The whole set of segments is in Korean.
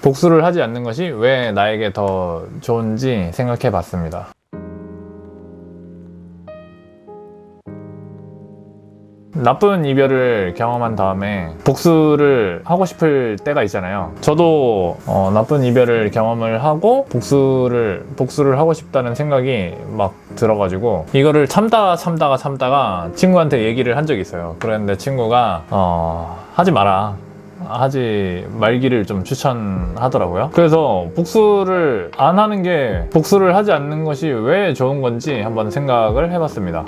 복수를 하지 않는 것이 왜 나에게 더 좋은지 생각해 봤습니다. 나쁜 이별을 경험한 다음에 복수를 하고 싶을 때가 있잖아요. 저도 나쁜 이별을 경험을 하고 복수를 하고 싶다는 생각이 막 들어가지고 이거를 참다가 친구한테 얘기를 한 적이 있어요. 그랬는데 친구가 하지 마라, 하지 말기를 좀 추천하더라고요. 그래서 복수를 안 하는 게, 복수를 하지 않는 것이 왜 좋은 건지 한번 생각을 해봤습니다.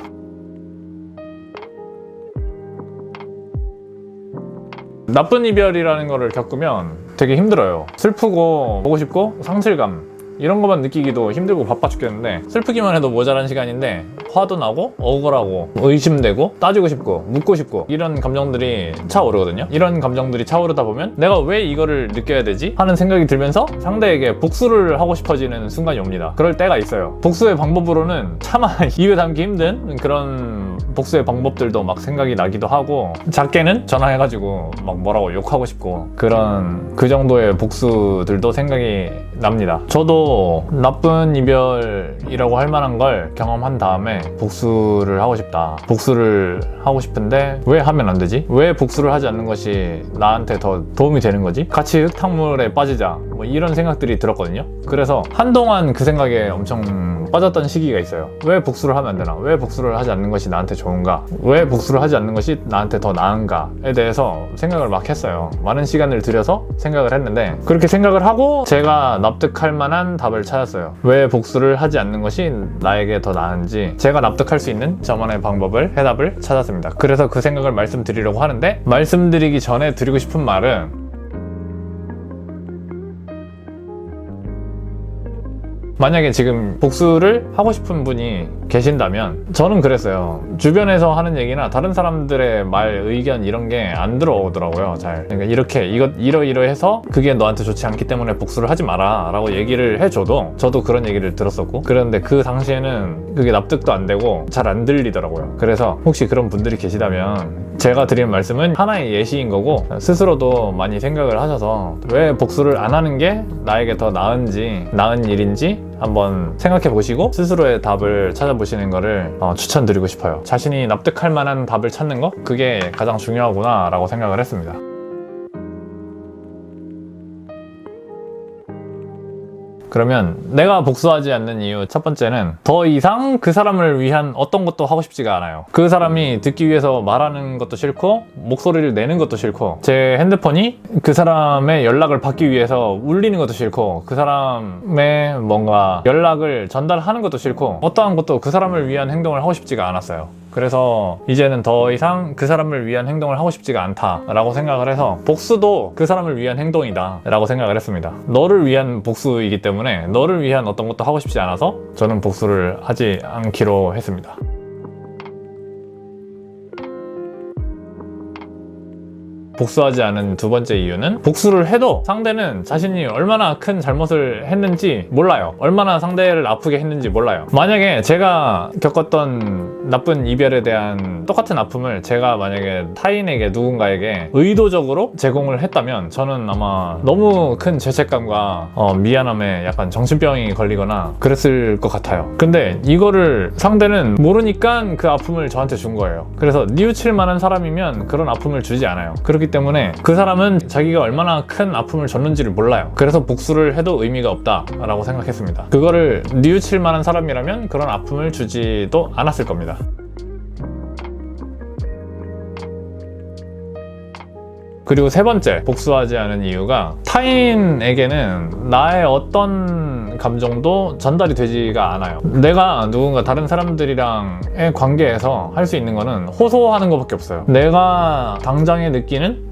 나쁜 이별이라는 거를 겪으면 되게 힘들어요. 슬프고 보고 싶고 상실감 이런 것만 느끼기도 힘들고 바빠 죽겠는데, 슬프기만 해도 모자란 시간인데 화도 나고 억울하고 의심되고 따지고 싶고 묻고 싶고 이런 감정들이 차오르거든요. 이런 감정들이 차오르다 보면 내가 왜 이거를 느껴야 되지? 하는 생각이 들면서 상대에게 복수를 하고 싶어지는 순간이 옵니다. 그럴 때가 있어요. 복수의 방법으로는 차마 입에 담기 힘든 그런 복수의 방법들도 막 생각이 나기도 하고, 작게는 전화해가지고 막 뭐라고 욕하고 싶고 그런 그 정도의 복수들도 생각이 납니다. 저도 나쁜 이별이라고 할 만한 걸 경험한 다음에 복수를 하고 싶다, 복수를 하고 싶은데 왜 하면 안 되지? 왜 복수를 하지 않는 것이 나한테 더 도움이 되는 거지? 같이 흙탕물에 빠지자, 뭐 이런 생각들이 들었거든요. 그래서 한동안 그 생각에 엄청 빠졌던 시기가 있어요. 왜 복수를 하면 안 되나? 왜 복수를 하지 않는 것이 나한테 좋은가? 왜 복수를 하지 않는 것이 나한테 더 나은가에 대해서 생각을 막 했어요. 많은 시간을 들여서 생각을 했는데, 그렇게 생각을 하고 제가 납득할 만한 답을 찾았어요. 왜 복수를 하지 않는 것이 나에게 더 나은지 제가 납득할 수 있는 저만의 방법을, 해답을 찾았습니다. 그래서 그 생각을 말씀드리려고 하는데, 말씀드리기 전에 드리고 싶은 말은, 만약에 지금 복수를 하고 싶은 분이 계신다면, 저는 그랬어요. 주변에서 하는 얘기나 다른 사람들의 말, 의견 이런 게 안 들어오더라고요, 잘. 그러니까 이렇게 이러이러해서 그게 너한테 좋지 않기 때문에 복수를 하지 마라 라고 얘기를 해줘도, 저도 그런 얘기를 들었었고 그런데 그 당시에는 그게 납득도 안 되고 잘 안 들리더라고요. 그래서 혹시 그런 분들이 계시다면 제가 드리는 말씀은 하나의 예시인 거고, 스스로도 많이 생각을 하셔서 왜 복수를 안 하는 게 나에게 더 나은 일인지 한번 생각해 보시고 스스로의 답을 찾아보시는 거를 추천드리고 싶어요. 자신이 납득할 만한 답을 찾는 거, 그게 가장 중요하구나 라고 생각을 했습니다. 그러면 내가 복수하지 않는 이유 첫 번째는, 더 이상 그 사람을 위한 어떤 것도 하고 싶지가 않아요. 그 사람이 듣기 위해서 말하는 것도 싫고 목소리를 내는 것도 싫고, 제 핸드폰이 그 사람의 연락을 받기 위해서 울리는 것도 싫고, 그 사람의 뭔가 연락을 전달하는 것도 싫고, 어떠한 것도 그 사람을 위한 행동을 하고 싶지가 않았어요. 그래서 이제는 더 이상 그 사람을 위한 행동을 하고 싶지가 않다라고 생각을 해서, 복수도 그 사람을 위한 행동이다 라고 생각을 했습니다. 너를 위한 복수이기 때문에 너를 위한 어떤 것도 하고 싶지 않아서 저는 복수를 하지 않기로 했습니다. 복수하지 않은 두 번째 이유는, 복수를 해도 상대는 자신이 얼마나 큰 잘못을 했는지 몰라요. 얼마나 상대를 아프게 했는지 몰라요. 만약에 제가 겪었던 나쁜 이별에 대한 똑같은 아픔을 제가 만약에 타인에게, 누군가에게 의도적으로 제공을 했다면 저는 아마 너무 큰 죄책감과 미안함에 약간 정신병이 걸리거나 그랬을 것 같아요. 근데 이거를 상대는 모르니까 그 아픔을 저한테 준 거예요. 그래서 뉘우칠 만한 사람이면 그런 아픔을 주지 않아요. 그렇기 때문에 그 사람은 자기가 얼마나 큰 아픔을 줬는지를 몰라요. 그래서 복수를 해도 의미가 없다라고 생각했습니다. 그거를 뉘우칠 만한 사람이라면 그런 아픔을 주지도 않았을 겁니다. 그리고 세 번째, 복수하지 않은 이유가, 타인에게는 나의 어떤 감정도 전달이 되지가 않아요. 내가 누군가 다른 사람들이랑의 관계에서 할 수 있는 거는 호소하는 것밖에 없어요. 내가 당장에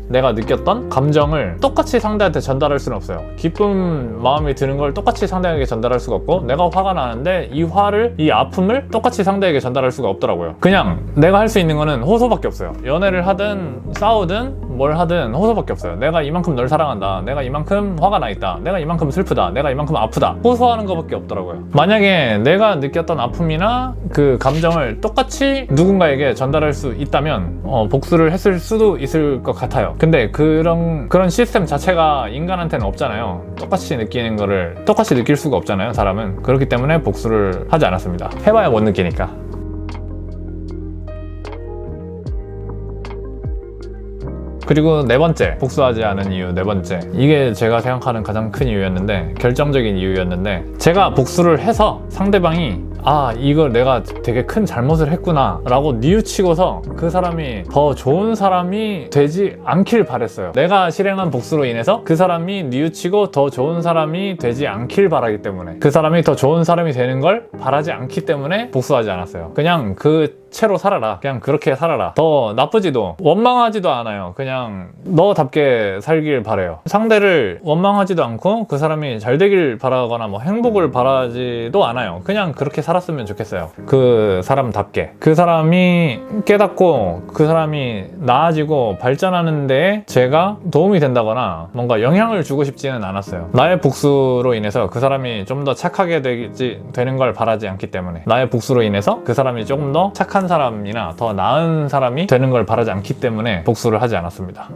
내가 느꼈던 감정을 똑같이 상대한테 전달할 수는 없어요. 기쁜 마음이 드는 걸 똑같이 상대에게 전달할 수가 없고, 내가 화가 나는데 이 아픔을 똑같이 상대에게 전달할 수가 없더라고요. 그냥 내가 할 수 있는 거는 호소밖에 없어요. 연애를 하든 싸우든 뭘 하든 호소밖에 없어요. 내가 이만큼 널 사랑한다, 내가 이만큼 화가 나 있다, 내가 이만큼 슬프다, 내가 이만큼 아프다, 호소하는 것밖에 없더라고요. 만약에 내가 느꼈던 아픔이나 그 감정을 똑같이 누군가에게 전달할 수 있다면 복수를 했을 수도 있을 것 같아요. 근데 그런 시스템 자체가 인간한테는 없잖아요. 똑같이 느끼는 거를 똑같이 느낄 수가 없잖아요, 사람은. 그렇기 때문에 복수를 하지 않았습니다. 해봐야 못 느끼니까. 그리고 네 번째, 복수하지 않은 이유 네 번째. 이게 제가 생각하는 가장 큰 이유였는데, 결정적인 이유였는데, 제가 복수를 해서 상대방이 이걸 내가 되게 큰 잘못을 했구나 라고 뉘우치고서 그 사람이 더 좋은 사람이 되지 않길 바랬어요. 내가 실행한 복수로 인해서 그 사람이 뉘우치고 더 좋은 사람이 되지 않길 바라기 때문에, 그 사람이 더 좋은 사람이 되는 걸 바라지 않기 때문에 복수하지 않았어요. 그냥 그 채로 살아라. 그냥 그렇게 살아라. 더 나쁘지도 원망하지도 않아요. 그냥 너답게 살길 바래요. 상대를 원망하지도 않고 그 사람이 잘 되길 바라거나 뭐 행복을 바라지도 않아요. 그냥 그렇게 살았으면 좋겠어요. 그 사람답게. 그 사람이 깨닫고 그 사람이 나아지고 발전하는 데에 제가 도움이 된다거나 뭔가 영향을 주고 싶지는 않았어요. 나의 복수로 인해서 그 사람이 좀 더 착하게 되는 걸 바라지 않기 때문에, 나의 복수로 인해서 그 사람이 조금 더 착한 사람이나 더 나은 사람이 되는 걸 바라지 않기 때문에 복수를 하지 않았습니다.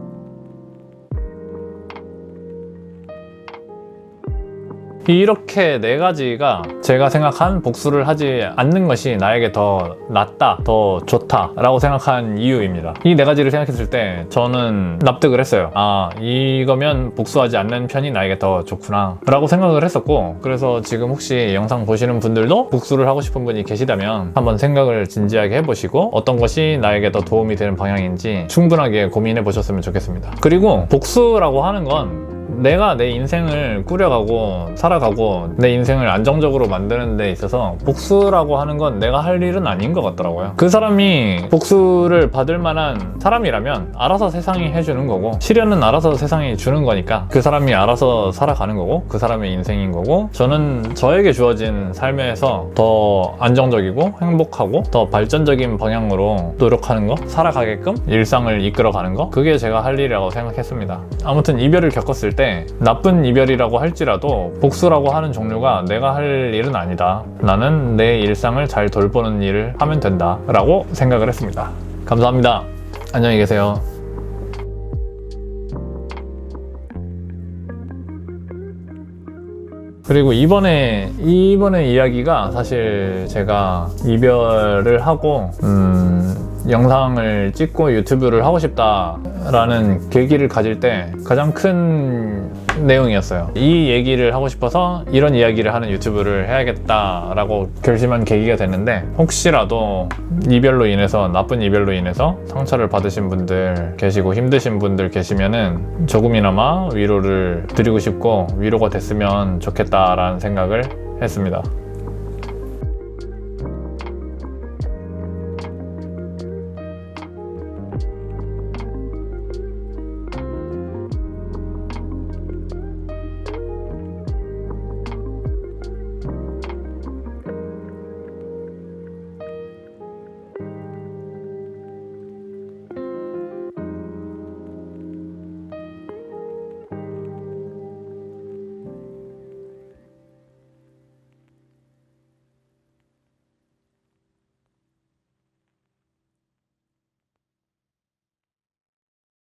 이렇게 네 가지가 제가 생각한 복수를 하지 않는 것이 나에게 더 낫다, 더 좋다 라고 생각한 이유입니다. 이 네 가지를 생각했을 때 저는 납득을 했어요. 이거면 복수하지 않는 편이 나에게 더 좋구나 라고 생각을 했었고, 그래서 지금 혹시 영상 보시는 분들도 복수를 하고 싶은 분이 계시다면 한번 생각을 진지하게 해보시고 어떤 것이 나에게 더 도움이 되는 방향인지 충분하게 고민해 보셨으면 좋겠습니다. 그리고 복수라고 하는 건 내가 내 인생을 꾸려가고 살아가고 내 인생을 안정적으로 만드는 데 있어서 복수라고 하는 건 내가 할 일은 아닌 것 같더라고요. 그 사람이 복수를 받을 만한 사람이라면 알아서 세상이 해주는 거고, 시련은 알아서 세상이 주는 거니까 그 사람이 알아서 살아가는 거고, 그 사람의 인생인 거고, 저는 저에게 주어진 삶에서 더 안정적이고 행복하고 더 발전적인 방향으로 노력하는 거, 살아가게끔 일상을 이끌어가는 거, 그게 제가 할 일이라고 생각했습니다. 아무튼 이별을 겪었을 때 나쁜 이별이라고 할지라도 복수라고 하는 종류가 내가 할 일은 아니다. 나는 내 일상을 잘 돌보는 일을 하면 된다 라고 생각을 했습니다. 감사합니다. 안녕히 계세요. 그리고 이번에 이야기가 사실 제가 이별을 하고 영상을 찍고 유튜브를 하고 싶다라는 계기를 가질 때 가장 큰 내용이었어요. 이 얘기를 하고 싶어서 이런 이야기를 하는 유튜브를 해야겠다라고 결심한 계기가 됐는데, 혹시라도 이별로 인해서, 나쁜 이별로 인해서 상처를 받으신 분들 계시고 힘드신 분들 계시면은 조금이나마 위로를 드리고 싶고 위로가 됐으면 좋겠다라는 생각을 했습니다.